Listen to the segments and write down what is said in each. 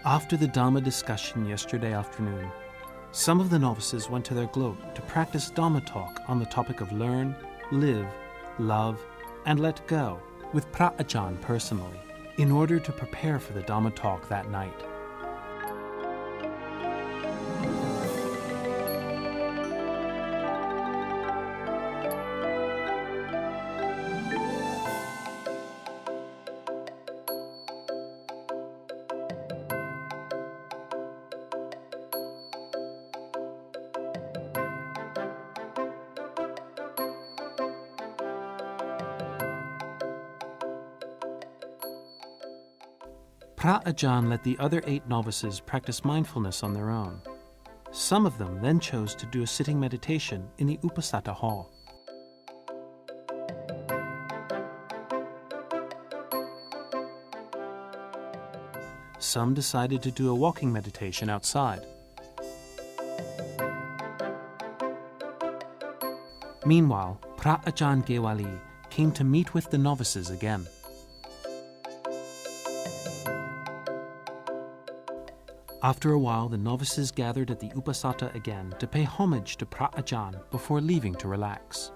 After the Dhamma discussion yesterday afternoon, some of the novices went to their globe to practice Dhamma talk on the topic of learn, live, love, and let go with Pra Ajahn personally, in order to prepare for the Dhamma talk that night. Pra Ajahn let the other 8 novices practice mindfulness on their own. Some of them then chose to do a sitting meditation in the Upasata hall. Some decided to do a walking meditation outside. Meanwhile, Pra Ajahn Gewali came to meet with the novices again. After a while, the novices gathered at the Upasata again to pay homage to Pra Ajahn before leaving to relax.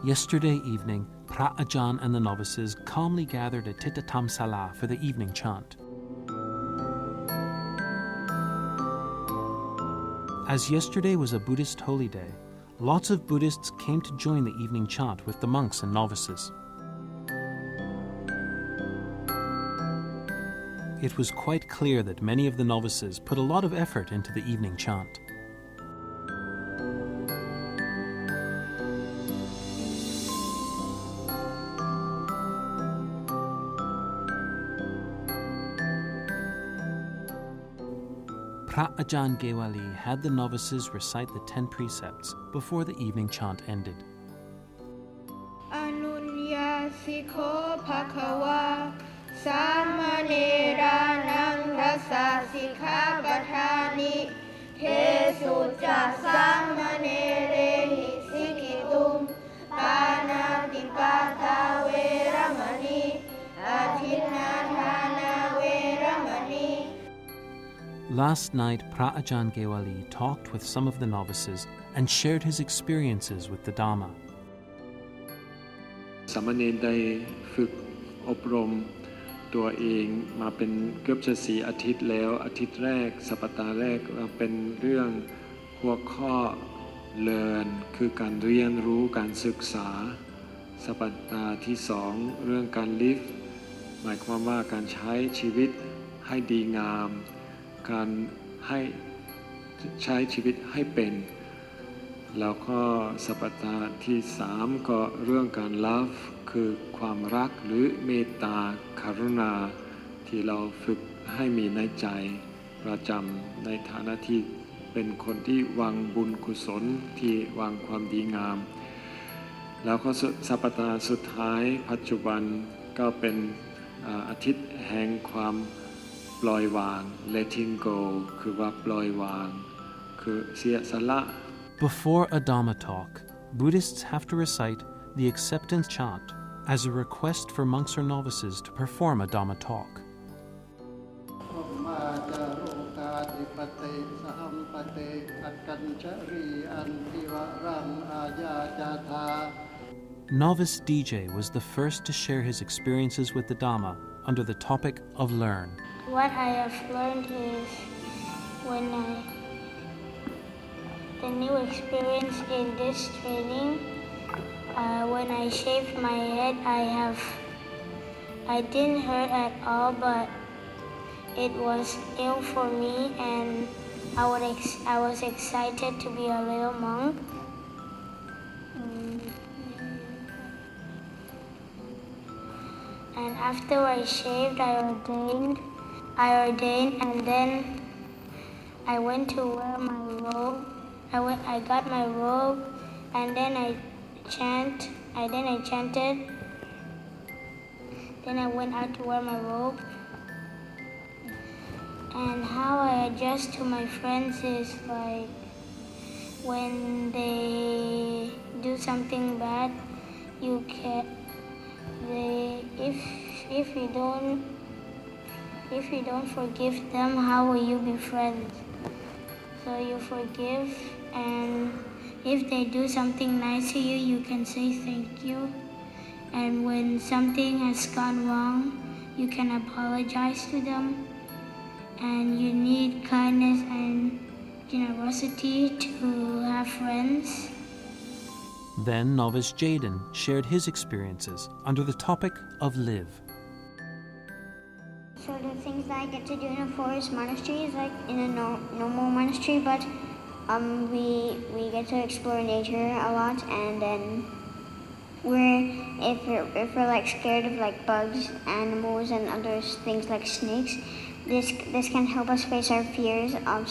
Yesterday evening, Pra Ajahn and the novices calmly gathered at Titatam Sala for the evening chant. As yesterday was a Buddhist holy day, lots of Buddhists came to join the evening chant with the monks and novices. It was quite clear that many of the novices put a lot of effort into the evening chant. Pra Ajahn Gewali had the novices recite the 10 precepts before the evening chant ended. Anunya sikho bhagava samaneranang rasa sikha patani he sutta samanerehi sikitum panatipata veramani athinnathana veramani. Last night, Pra Ajahn Gewali talked with some of the novices and shared his experiences with the Dhamma. สามเณรได้ฝึกอบรมตัวเองมาเป็นเกือบจะ4 อาทิตย์แล้วอาทิตย์แรกสัปดาห์แรกเป็นเรื่องหัวข้อ learn คือการเรียนรู้การศึกษาสัปดาห์ที่2เรื่องการ live หมายความว่าการใช้ชีวิตให้ดีงามการให้ใช้ชีวิตให้เป็นแล้วก็สัปดาห์ที่3ก็เรื่องการ love คือความรักหรือเมตตากรุณาที่เราฝึกให้มีในใจประจำในฐานะที่เป็นคนที่วางบุญกุศลที่วางความดีงามแล้วก็สัปดาห์สุดท้ายปัจจุบันก็เป็นอาทิตย์แห่งความปล่อยวาง letting go คือว่าปล่อยวางคือเสียสละ Before a Dhamma talk, Buddhists have to recite the acceptance chant as a request for monks or novices to perform a Dhamma talk. Novice DJ was the first to share his experiences with the Dhamma under the topic of learn. What I have learned is the new experience in this training, when I shaved my head, I didn't hurt at all, but it was ill for me, and I was excited to be a little monk. And after I shaved, I ordained, and then I went to wear my robe. I got my robe, and then I chanted. Then I went out to wear my robe. And how I adjust to my friends is like when they do something bad, you can if you don't forgive them, how will you be friends? So you forgive, and if they do something nice to you, you can say thank you. And when something has gone wrong, you can apologize to them. And you need kindness and generosity to have friends. Then novice Jaden shared his experiences under the topic of live. So the things that I get to do in a forest monastery is like in a normal monastery, but we get to explore nature a lot, and then if we're like scared of like bugs, animals, and other things like snakes, this can help us face our fears of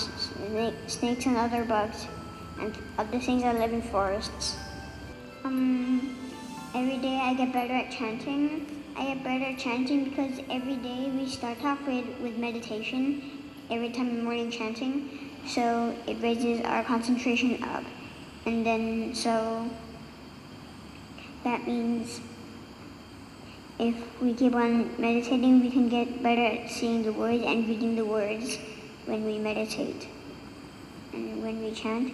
snakes and other bugs and other things that live in forests. Every day I get better at chanting. I get better at chanting because every day we start off with meditation every time in morning chanting, so it raises our concentration up, and then so that means if we keep on meditating, we can get better at seeing the words and reading the words when we meditate. And when we chant,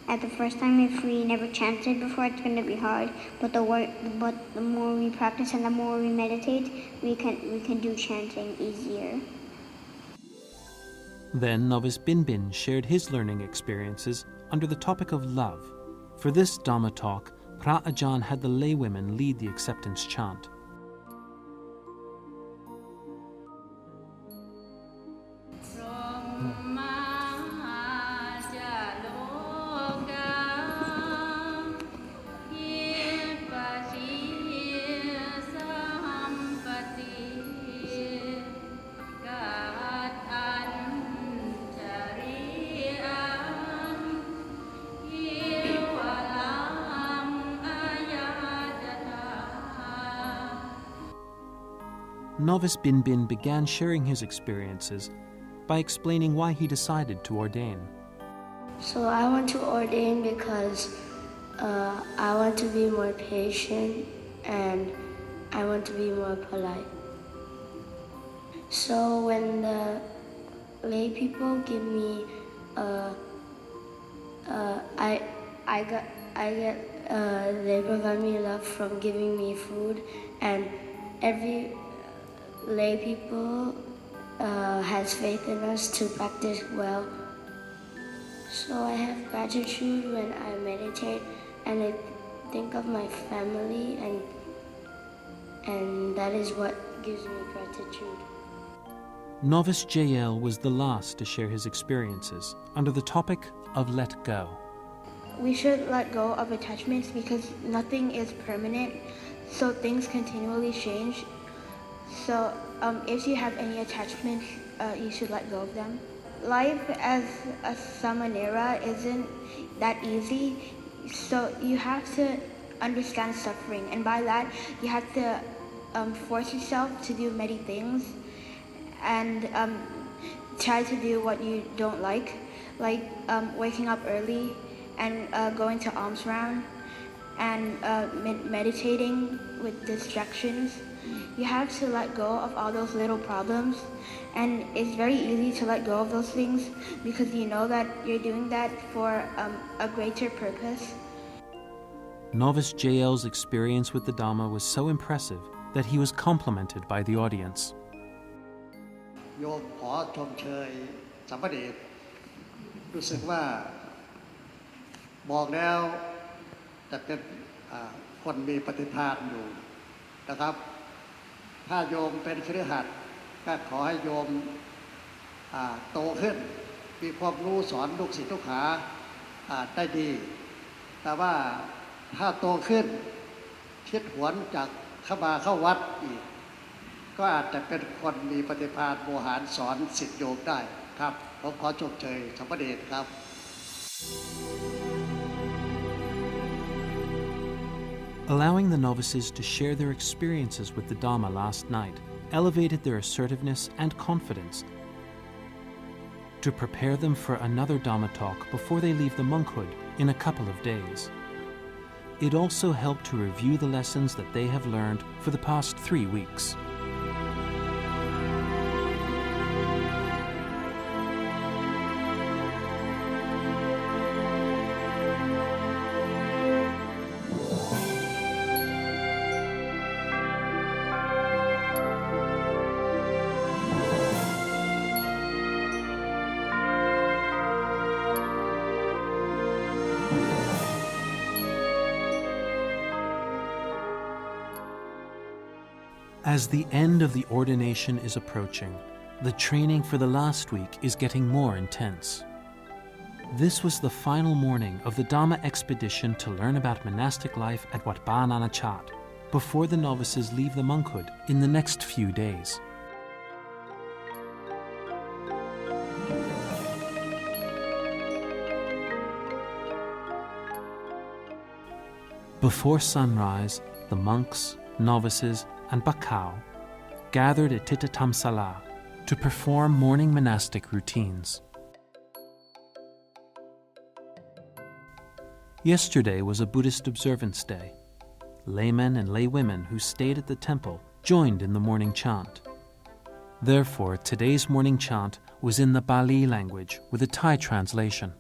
at the first time, if we never chanted before, it's going to be hard. But the more we practice and the more we meditate, we can do chanting easier. Then novice Bin shared his learning experiences under the topic of love. For this Dhamma talk, Pra Ajahn had the laywomen lead the acceptance chant. Novice Bin began sharing his experiences by explaining why he decided to ordain. So I want to ordain because I want to be more patient and I want to be more polite. So when the lay people give me, they provide me love from giving me food, and every lay people has faith in us to practice well. So I have gratitude when I meditate, and I think of my family, and that is what gives me gratitude. Novice JL was the last to share his experiences under the topic of let go. We should let go of attachments because nothing is permanent, so things continually change. So if you have any attachments, you should let go of them. Life as a samanera isn't that easy, so you have to understand suffering, and by that you have to force yourself to do many things and try to do what you don't like waking up early and going to alms round and meditating with distractions. You have to let go of all those little problems, and it's very easy to let go of those things because you know that you're doing that for a greater purpose. Novice JL's experience with the Dhamma was so impressive that he was complimented by the audience. โยมขอชมเชยสามเณรรู้สึกว่าบอกแล้วจะเป็นคนมีปฏิภาณอยู่นะครับถ้าโยมเป็นคฤหัสถ์ก็ขอให้โยมโตขึ้นมีความรู้สอนลูกศิษย์ลูกหาได้ดีแต่ว่าถ้าโตขึ้นคิดหวนจากเข้าวัดอีกก็อาจจะเป็นคนมีปฏิภาณโมหารสอนศิษย์โยมได้ครับผมขอชมเชยสามเณรครับ Allowing the novices to share their experiences with the Dharma last night elevated their assertiveness and confidence to prepare them for another Dharma talk before they leave the monkhood in a couple of days. It also helped to review the lessons that they have learned for the past 3 weeks. As the end of the ordination is approaching, the training for the last week is getting more intense. This was the final morning of the Dharma expedition to learn about monastic life at Wat Ba Nana Chat before the novices leave the monkhood in the next few days. Before sunrise, the monks, novices, and Bakau gathered at Titatam Sala to perform morning monastic routines. Yesterday was a Buddhist observance day. Laymen and laywomen who stayed at the temple joined in the morning chant. Therefore, today's morning chant was in the Pali language with a Thai translation.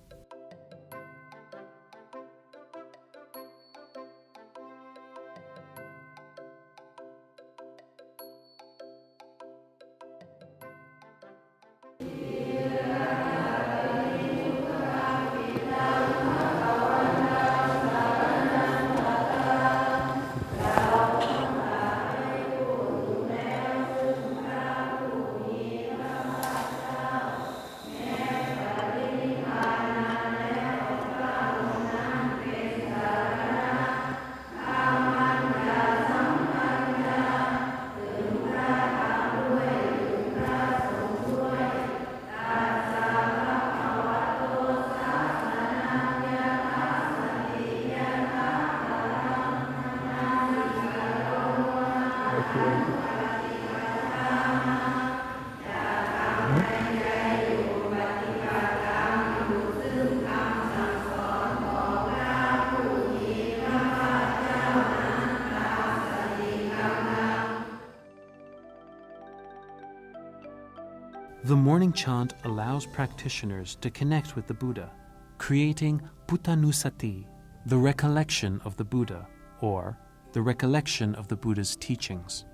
The morning chant allows practitioners to connect with the Buddha, creating Puttanusati, the recollection of the Buddha, or the recollection of the Buddha's teachings.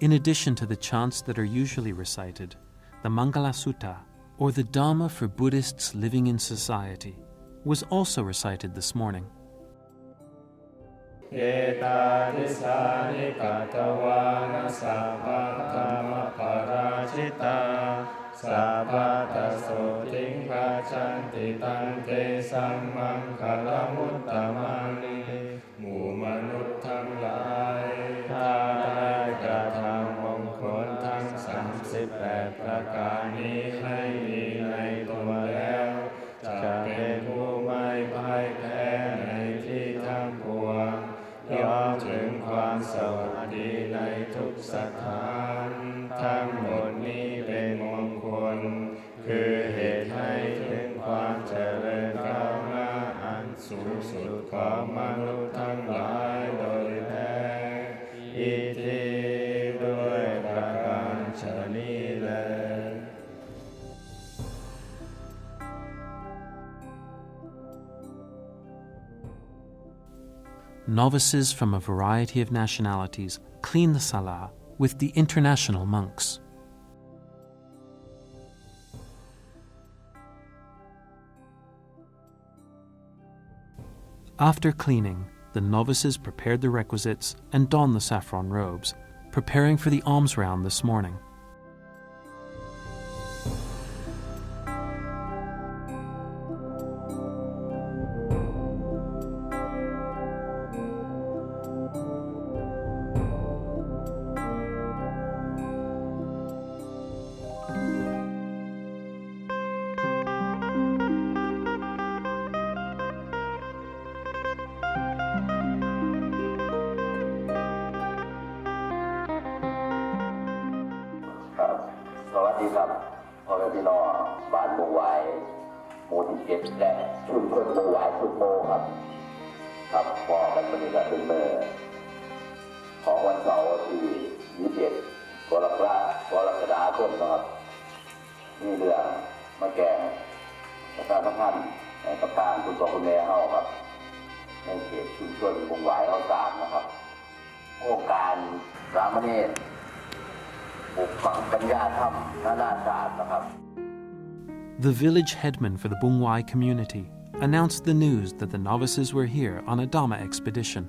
In addition to the chants that are usually recited, the Mangala Sutta, or the Dhamma for Buddhists living in society, was also recited this morning. Eta tisani katawana sabhatama parachita sabhata soting pachanti tante sammam kalamuttamani หมู่มนุษย์ทั้งหลายถ้าได้กระทำมงคลทั้ง38ประการนี้ให้มีในตัวแล้วจะเป็นผู้ไม่พ่ายแพ้ในที่ทั้งปวงย่อมถึงความสวัสดีในทุกสถานทั้งหมดนี้เป็นมงคลคือเหตุให้ถึงความเจริญก้าวหน้าอันสูงสุดของมนุษย์ทั้งหลายโดยแท้อิทิด้วยประการฉะนี้แลNovices from a variety of nationalities clean the Salah with the international monks. After cleaning, the novices prepared the requisites and donned the saffron robes, preparing for the alms round this morning. ดีครับพ่อแม่พี่น้องบ้านบงหวายหมู่ที่7และชุมชนบงหวายทุกโมครับครับบอกกันวันนี้ก็เป็นมื้อของวันเสาร์ที่27กรกฎาคมนะครับนี่เรื่องมาแก่ประชาสัมพันธ์ในกับทางคุณพ่อคุณแม่เฮาครับในเขตชุมชนบงหวายเฮา3นะครับโครงการสามเณรปลูกฝังปัญญาธรรมนานาชาตินะครับ The village headman for the Bungwai community announced the news that the novices were here on a Dhamma expedition.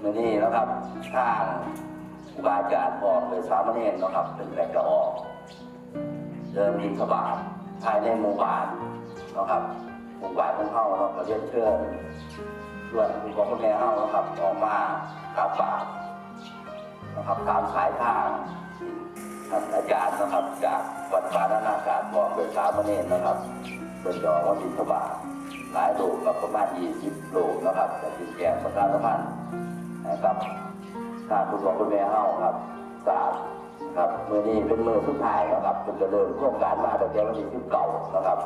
มื้อนี้นะครับทางครูบาอาจารย์บอกเลยสามเณรนะครับเป็นแหล่งกระออกเดินบิณฑบาตภายในหมู่บ้านนะครับหมู่บ้านของเฮาเนาะก็เรียนเชิญส่วนคุณพ่อคุณแม่เฮานะครับออกมาตักบาตรนะครับตามสายทางท่านอาจารย์นะครับจากวัดป่านานาชาติบอกโดยสามเณรนะครับเป็นดอกว่าบิณฑบาตหลายรูปกับประมาณ20รูปนะครับแต่ที่แก่ประชาสัมพันธ์นะครับทางคุณพ่อคุณแม่เฮาครับทราบครับมื้อนี้เป็นมื้อสุดท้ายนะครับเป็นจะเริ่มโครงการมาตั้งแต่วันที่19นะครับ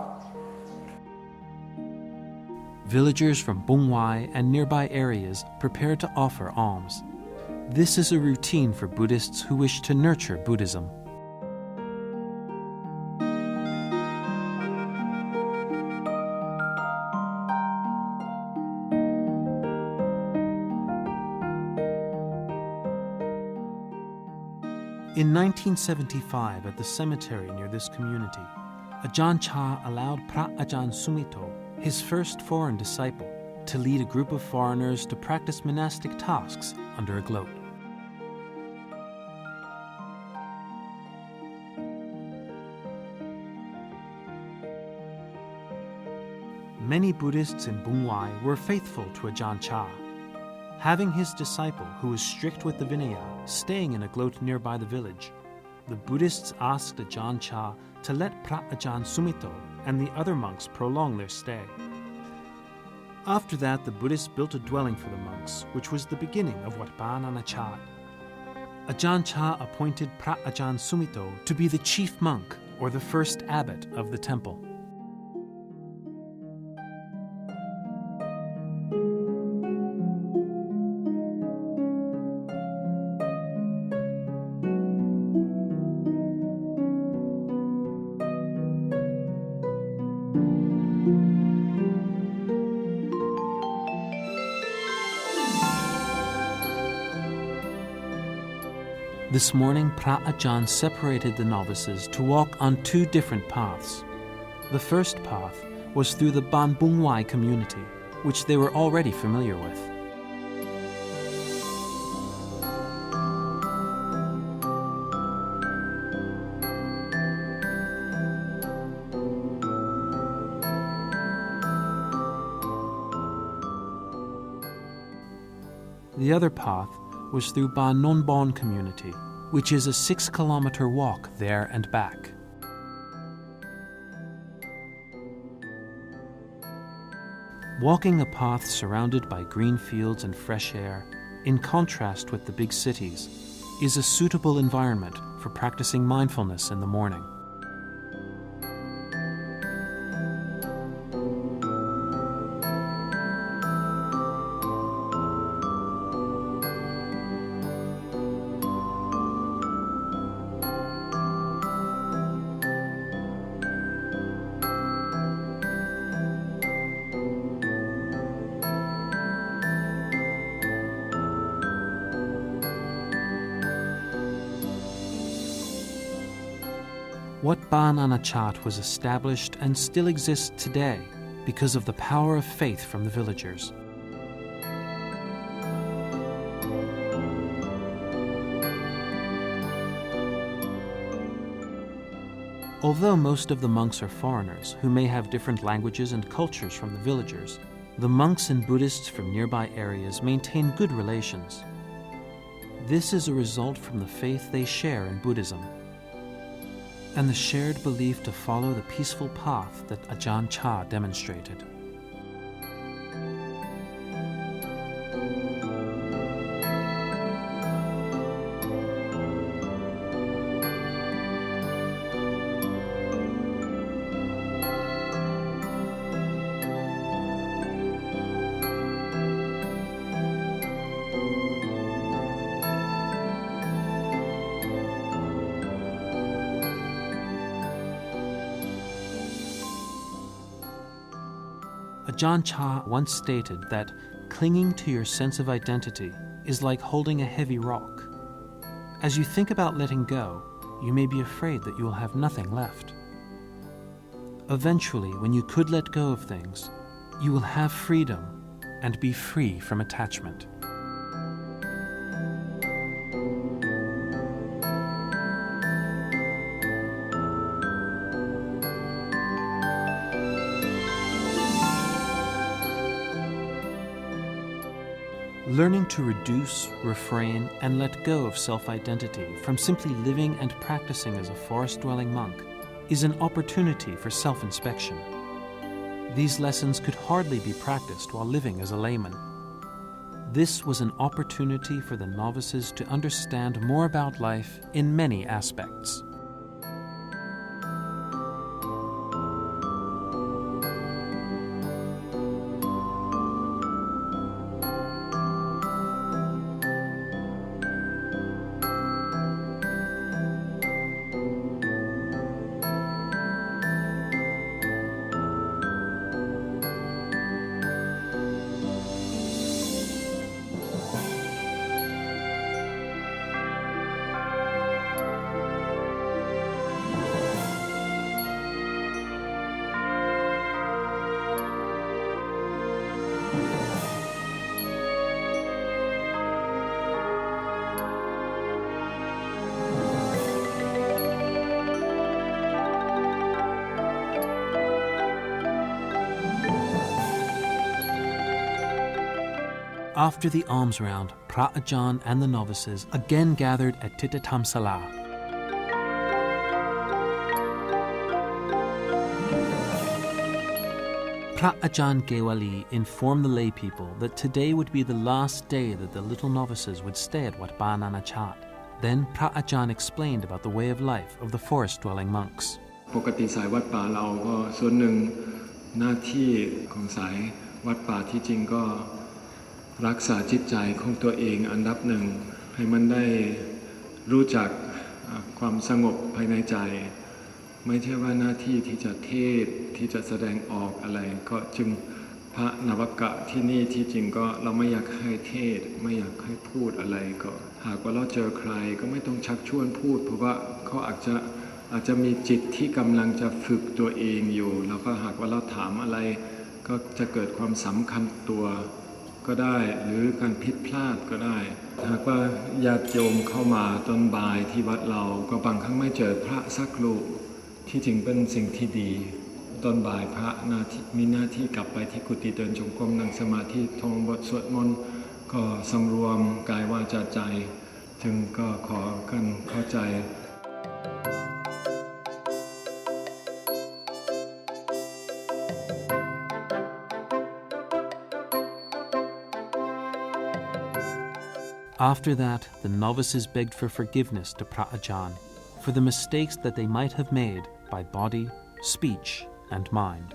Villagers from Bungwai and nearby areas prepared to offer alms. This is a routine for Buddhists who wish to nurture Buddhism. In 1975, at the cemetery near this community, Ajahn Chah allowed Phra Ajahn Sumito, his first foreign disciple, to lead a group of foreigners to practice monastic tasks under a gloat. Many Buddhists in Bungwai were faithful to Ajahn Chah. Having his disciple, who was strict with the Vinaya, staying in a gloat nearby the village, the Buddhists asked Ajahn Chah to let Phra Ajahn Sumito and the other monks prolong their stay. After that, the Buddhists built a dwelling for the monks, which was the beginning of Wat Pa Nanak Chat. Ajahn Chah appointed Phra Ajahn Sumito to be the chief monk, or the first abbot of the temple. This morning, Phra Ajahn separated the novices to walk on 2 different paths. The first path was through the Ban Bungwai community, which they were already familiar with. The other path was through Ban Non Bon community, which is a 6-kilometer walk there and back. Walking a path surrounded by green fields and fresh air, in contrast with the big cities, is a suitable environment for practicing mindfulness in the morning. Wat Pa Nanak Chat was established and still exists today because of the power of faith from the villagers. Although most of the monks are foreigners who may have different languages and cultures from the villagers, the monks and Buddhists from nearby areas maintain good relations. This is a result from the faith they share in Buddhism and the shared belief to follow the peaceful path that Ajahn Chah demonstrated. Ajahn Chah once stated that clinging to your sense of identity is like holding a heavy rock. As you think about letting go, you may be afraid that you will have nothing left. Eventually, when you could let go of things, you will have freedom and be free from attachment. Learning to reduce, refrain, and let go of self-identity from simply living and practicing as a forest-dwelling monk is an opportunity for self-inspection. These lessons could hardly be practiced while living as a layman. This was an opportunity for the novices to understand more about life in many aspects. After the alms round, Phra Ajahn and the novices again gathered at Thitatham Sala. Phra Ajahn Gewali informed the lay people that today would be the last day that the little novices would stay at Wat Pa Naana Chat. Then Phra Ajahn explained about the way of life of the forest-dwelling monks. ปกติสายวัดป่าเราก็ส่วนหนึ่งหน้าที่ของสายวัดป่าที่จริงก็รักษาจิตใจของตัวเองอันดับหนึ่งให้มันได้รู้จักความสงบภายในใจไม่ใช่ว่าหน้าที่ที่จะเทศที่จะแสดงออกอะไรก็จึงพระนวกะที่นี่ที่จริงก็เราไม่อยากให้เทศไม่อยากให้พูดอะไรก็หากว่าเราเจอใครก็ไม่ต้องชักชวนพูดเพราะว่าเขาอาจจะมีจิตที่กำลังจะฝึกตัวเองอยู่แล้วก็หากว่าเราถามอะไรก็จะเกิดความสำคัญตัวก็ได้หรือการผิดพลาดก็ได้หากว่าญาติโยมเข้ามาตอนบ่ายที่วัดเราก็บางครั้งไม่เจอพระสักรูปที่จริงเป็นสิ่งที่ดีตอนบ่ายพระมีหน้าที่กลับไปที่กุฏิเดินจงกรมนั่งสมาธิท่องบทสวดมนต์ก็สำรวมกายวาจาใจจึงก็ขอกันเข้าใจAfter that, the novices begged for forgiveness to Phra Ajahn for the mistakes that they might have made by body, speech, and mind.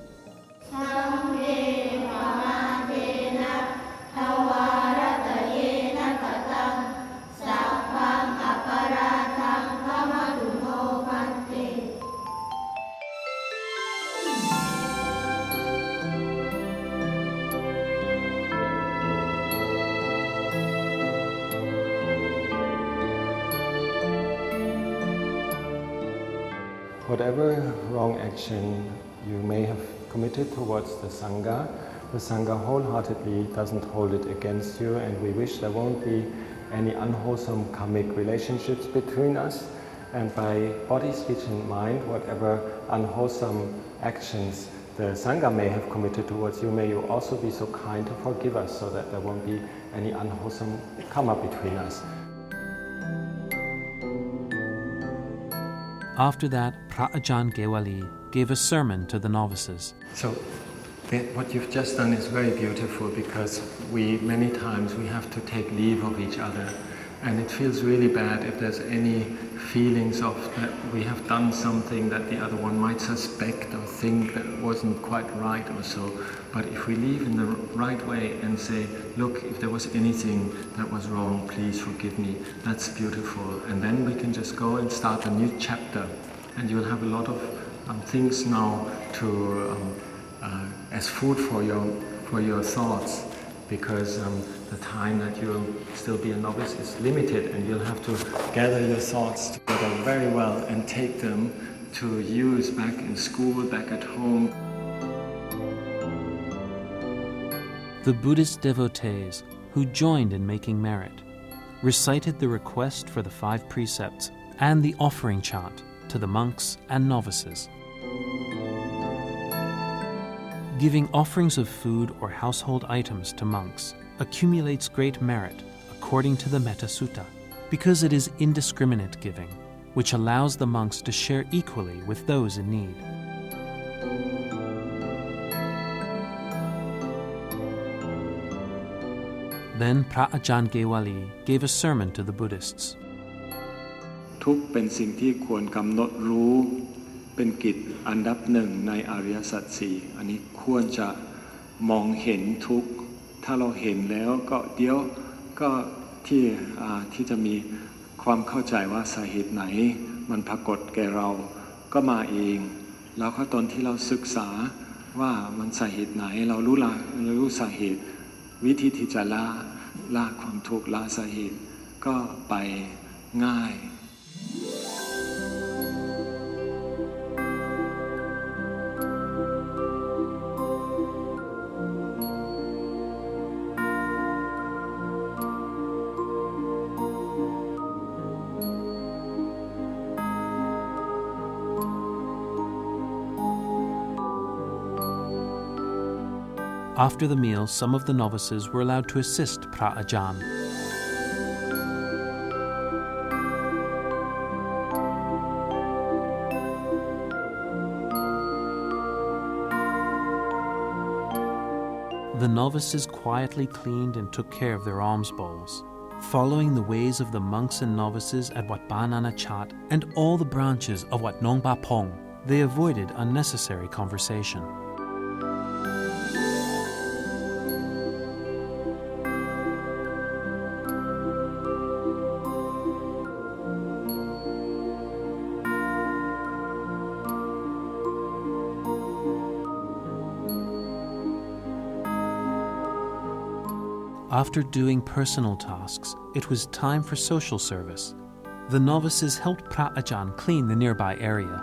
Whatever wrong action you may have committed towards the Sangha wholeheartedly doesn't hold it against you, and we wish there won't be any unwholesome karmic relationships between us. And by body, speech and mind, whatever unwholesome actions the Sangha may have committed towards you, may you also be so kind to forgive us so that there won't be any unwholesome karma between us. After that, Phra Ajahn Gewali gave a sermon to the novices. So, what you've just done is very beautiful because many times we have to take leave of each other, and it feels really bad if there's any feelings of that we have done something that the other one might suspect or think that wasn't quite right or so. But if we leave in the right way and say, look, if there was anything that was wrong, please forgive me, that's beautiful. And then we can just go and start a new chapter. And you'll have a lot of things now to as food for your thoughts, because the time that you'll still be a novice is limited, and you'll have to gather your thoughts together very well and take them to use back in school, back at home. The Buddhist devotees who joined in making merit recited the request for the 5 precepts and the offering chant to the monks and novices. Giving offerings of food or household items to monks accumulates great merit according to the Metta Sutta, because it is indiscriminate giving, which allows the monks to share equally with those in need. Then Phra Ajahn Gewali gave a sermon to the Buddhists. ทุกข์เป็นสิ่งที่ควรกำหนดรู้เป็นกิจอันดับหนึ่งในอริยสัจสี่อันนี้ควรจะมองเห็นทุกข์ถ้าเราเห็นแล้วก็เดี๋ยวก็ที่จะมีความเข้าใจว่าสาเหตุไหนมันปรากฏแก่เราก็มาเองแล้วก็ตอนที่เราศึกษาว่ามันสาเหตุไหนเรารู้สาเหตุวิธีที่จะละความทุกข์ละสาเหตุก็ไปง่าย After the meal, some of the novices were allowed to assist Phra Ajahn. The novices quietly cleaned and took care of their alms bowls. Following the ways of the monks and novices at Wat Ba Nana Chat and all the branches of Wat Nong Ba Pong, they avoided unnecessary conversation. After doing personal tasks, it was time for social service. The novices helped Phra Ajahn clean the nearby area.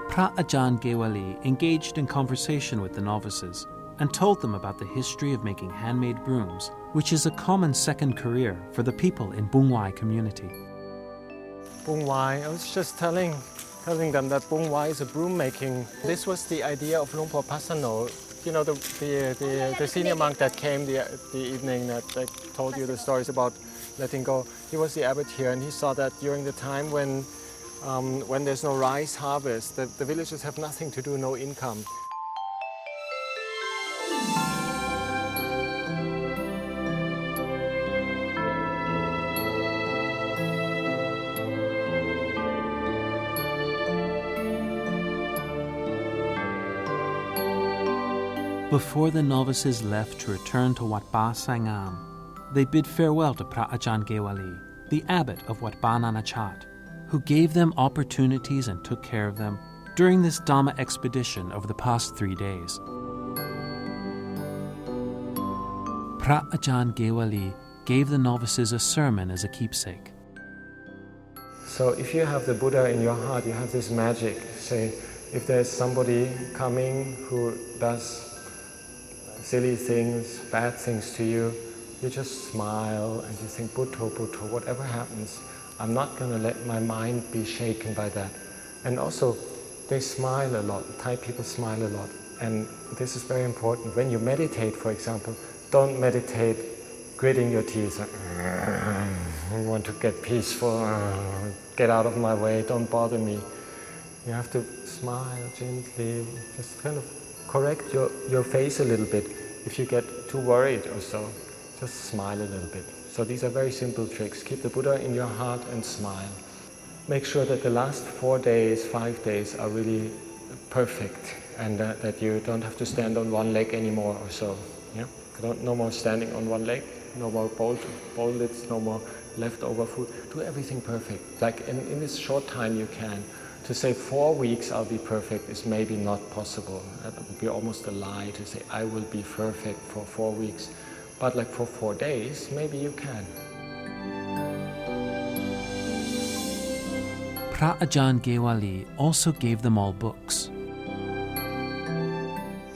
Phra Ajahn Gewali engaged in conversation with the novices and told them about the history of making handmade brooms, which is a common second career for the people in Bung Wai community. Bung Wai, I was just telling them that Bung Wai is a broom making. This was the idea of Luang Por Pasano, you know, the senior monk that came the evening that I told you the stories about letting go. He was the abbot here, and he saw that during the time when there's no rice harvest, the villagers have nothing to do, no income. Before the novices left to return to Wat Ba Sangam, they bid farewell to Phra Ajahn Gewali, the abbot of Wat Ba Nana Chat, who gave them opportunities and took care of them during this Dhamma expedition over the past 3 days. Phra Ajahn Gewali gave the novices a sermon as a keepsake. So if you have the Buddha in your heart, you have this magic. Say, if there's somebody coming who does silly things, bad things to you, you just smile and you think, Buddha, Buddha, whatever happens, I'm not going to let my mind be shaken by that. And also, they smile a lot. Thai people smile a lot. And this is very important. When you meditate, for example, don't meditate gritting your teeth. I want to get peaceful. Get out of my way. Don't bother me. You have to smile gently. Just kind of correct your face a little bit. If you get too worried or so, just smile a little bit. So these are very simple tricks. Keep the Buddha in your heart and smile. Make sure that the last 4 days, 5 days are really perfect, and that you don't have to stand on one leg anymore or so. Yeah? No more standing on one leg. no more bowl lids, no more leftover food. Do everything perfect. Like in this short time you can. To say 4 weeks I'll be perfect is maybe not possible. That would be almost a lie to say I will be perfect for 4 weeks. But like for 4 days, maybe you can. พระอาจารย์เกวาลี also gave them all books.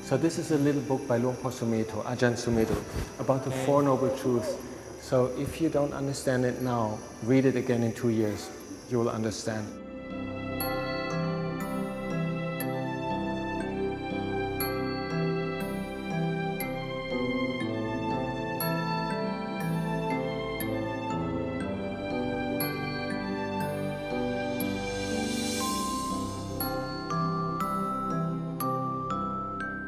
So this is a little book by Luang Por Sumedho, Ajahn Sumedho, about the Four Noble Truths. So if you don't understand it now, read it again in 2 years. You will understand.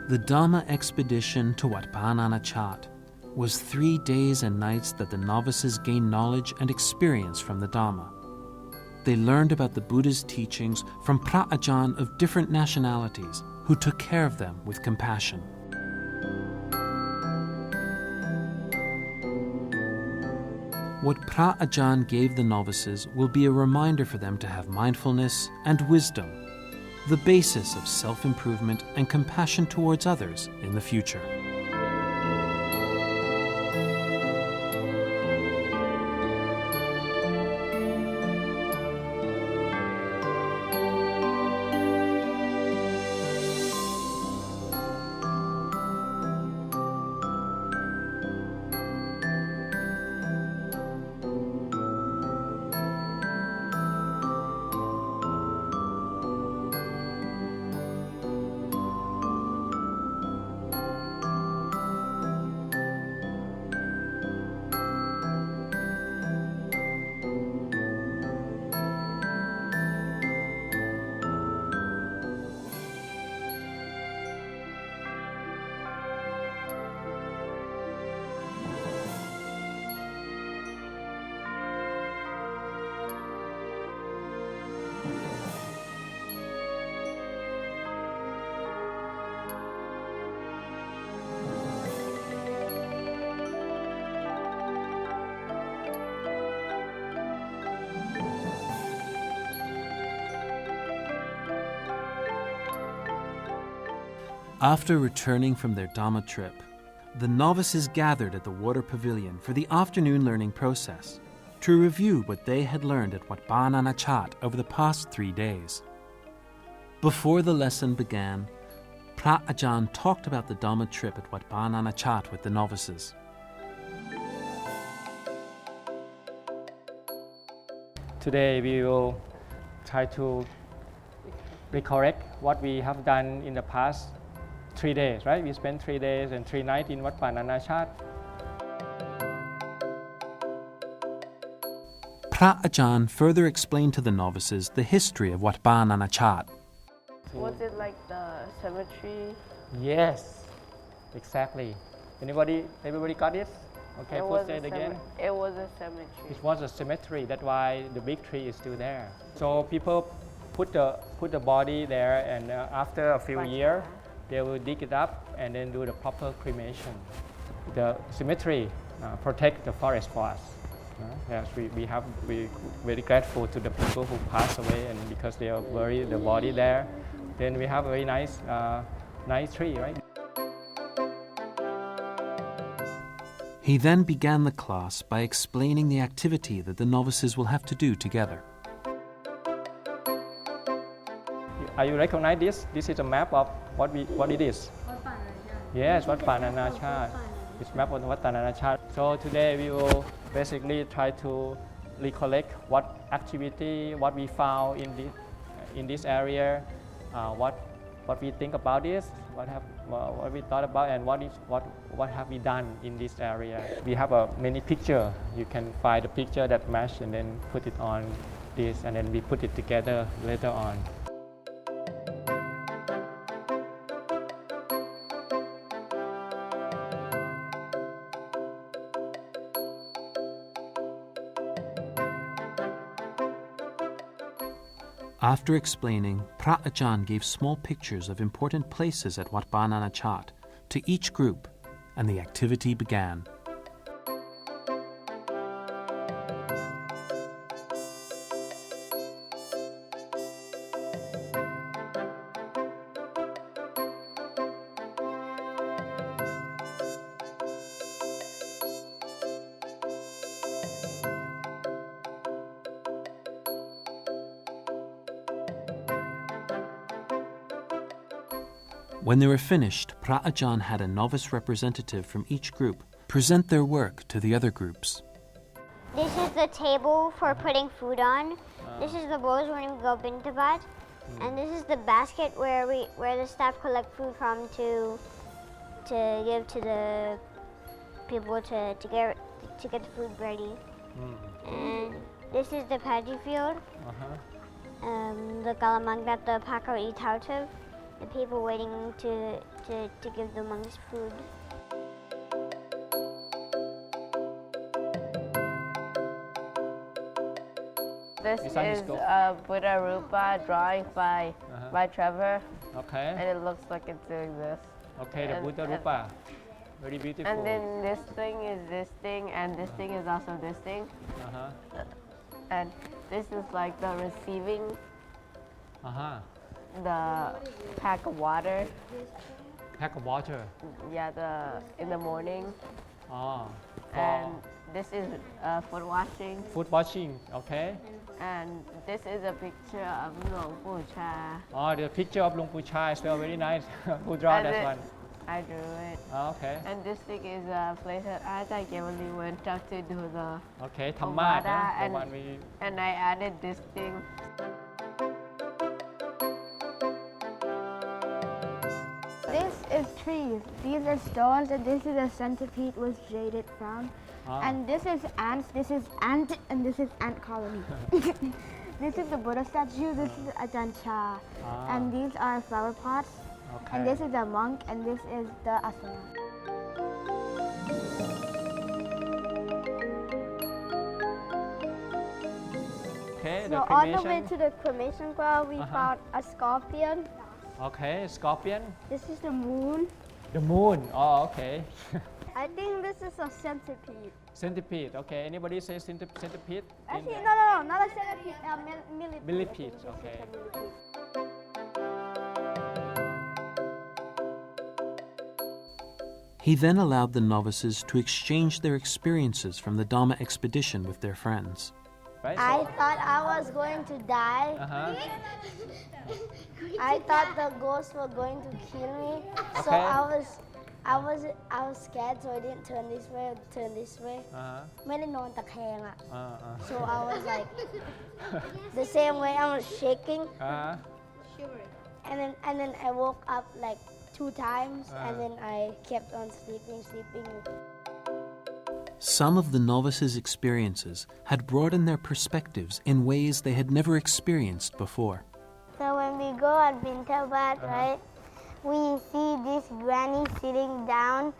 The Dharma expedition to Wat Pah Nana Chat was 3 days and nights that the novices gained knowledge and experience from the Dharma. They learned about the Buddha's teachings from Phra Ajahn of different nationalities who took care of them with compassion. What Phra Ajahn gave the novices will be a reminder for them to have mindfulness and wisdom, the basis of self-improvement and compassion towards others in the future. After returning from their Dhamma trip, the novices gathered at the water pavilion for the afternoon learning process to review what they had learned at Wat Pah Nana Chat over the past 3 days. Before the lesson began, Phra Ajahn talked about the Dhamma trip at Wat Pah Nana Chat with the novices. Today we will try to recollect what we have done in the past 3 days, right? We spent 3 days and 3 nights in Wat Pah Nana Chat. Phra Ajahn further explained to the novices the history of Wat Pah Nana Chat. Was it like the cemetery? Yes, exactly. Everybody got it? Okay, please say it again. It was a cemetery. It was a cemetery. That's why the big tree is still there. So people put the body there, and after a few years, they will dig it up and then do the proper cremation. The cemetery protect the forest for us. Yes, we very grateful to the people who passed away, and because they are buried the body there, then we have a very nice tree, right? He then began the class by explaining the activity that the novices will have to do together. Are you recognize this? This is a map of what it is. Yes, Wat Pah Nana Chat. It's map of Wat Pah Nana Chat. So today we will basically try to recollect what activity, what we found in this area, what we think about this, what we thought about, and what have we done in this area. We have many pictures. You can find the picture that match and then put it on this, and then we put it together later on. After explaining, Phra Ajahn gave small pictures of important places at Wat Pah Nana Chat to each group, and the activity began. When they were finished, Pra Ajahn had a novice representative from each group present their work to the other groups. This is the table for putting food on. This is the bowls when we go bintabat. And this is the basket where the staff collect food from to give to the people to get the food ready. And this is the paddy field. The galamang that the Paco eat out of. The people waiting to give the monks food. This is a Buddha Rupa drawing by Trevor. Okay. And it looks like it's doing this. Okay, the Buddha Rupa. Very beautiful. And then this thing is this thing, and this thing is also this thing. And this is like the receiving the pack of water. Pack of water. Yeah, in the morning. Oh. And this is food washing. Food washing, okay. And this is a picture of Luang Pu Cha. Oh, the picture of Luang Pu Cha is well, very nice. Who draw that one? I drew it. Oh, okay. And this thing is a place that I really went up to do the Thamma, and I added this thing. This is trees. These are stones, and this is a centipede was jaded from. And this is ants. This is ant, and this is ant colony. This is the Buddha statue. This is Ajahn Chah. And these are flower pots. Okay. And this is a monk, and this is the asana. Okay, so on the way to the cremation ground, we found a scorpion. Okay, scorpion. This is the moon. The moon. Oh, okay. I think this is a centipede. Centipede. Okay. Anybody say centipede? Actually, no, not a centipede. Millipede. Millipede. Okay. He then allowed the novices to exchange their experiences from the Dhamma expedition with their friends. Right, so I thought I was going to die. I thought the ghosts were going to kill me. So I was scared, so I didn't turn this way or turn this way. So I was like the same way. I was shaking. And then I woke up like 2 times, and then I kept on sleeping. Some of the novices' experiences had broadened their perspectives in ways they had never experienced before. So when we go on Bintabat, right, we see this granny sitting down,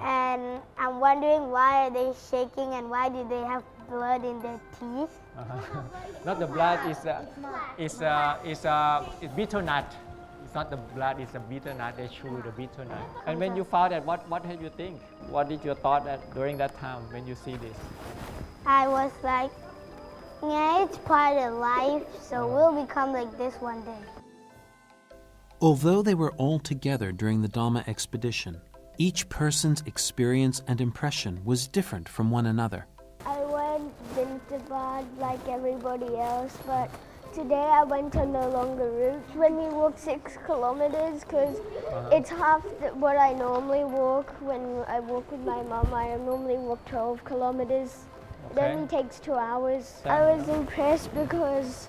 and I'm wondering why are they shaking and why do they have blood in their teeth? Not the blood, it's betel nut. It's not the blood, it's a betel nut. They chew the betel nut. And when you found that, what did you think? What did you thought during that time when you see this? I was like, yeah, it's part of life, so we'll become like this one day. Although they were all together during the Dhamma expedition, each person's experience and impression was different from one another. I went Bintabat like everybody else, but today I went on the longer route. When we walk 6 kilometers, because it's half what I normally walk. When I walk with my mom, I normally walk 12 kilometers. Then it takes 2 hours. I was impressed because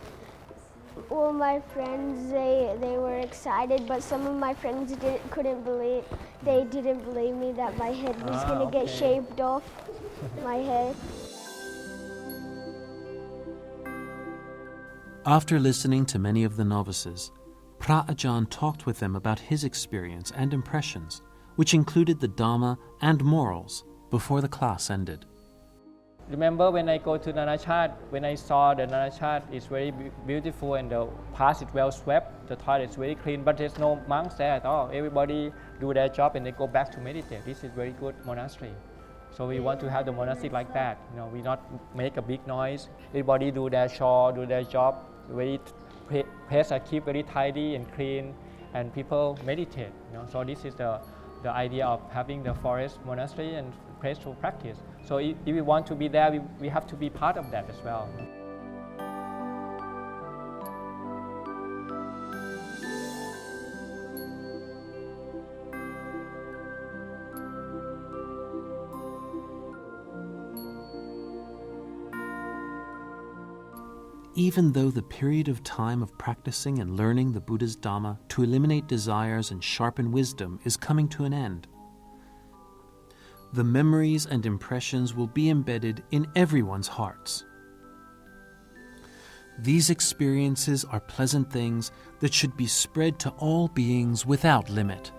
all my friends, they were excited, but some of my friends didn't believe me that my head was going to get shaved off, my head. After listening to many of the novices, Pra Ajahn talked with them about his experience and impressions, which included the Dhamma and morals, before the class ended. Remember when I go to Nana Chad, when I saw the Nana Chad, it's very beautiful and the path is well swept, the toilet is very clean, but there's no monks there at all. Everybody do their job and they go back to meditate. This is very good monastery. So we want to have the monastery like that. We not make a big noise. Everybody do their chore, do their job. Very place are keep very tidy and clean, and people meditate. So this is the idea of having the forest monastery and place to practice. So if we want to be there, we have to be part of that as well. even though the period of time of practicing and learning the Buddha's Dhamma to eliminate desires and sharpen wisdom is coming to an end. The memories and impressions will be embedded in everyone's hearts. These experiences are pleasant things that should be spread to all beings without limit.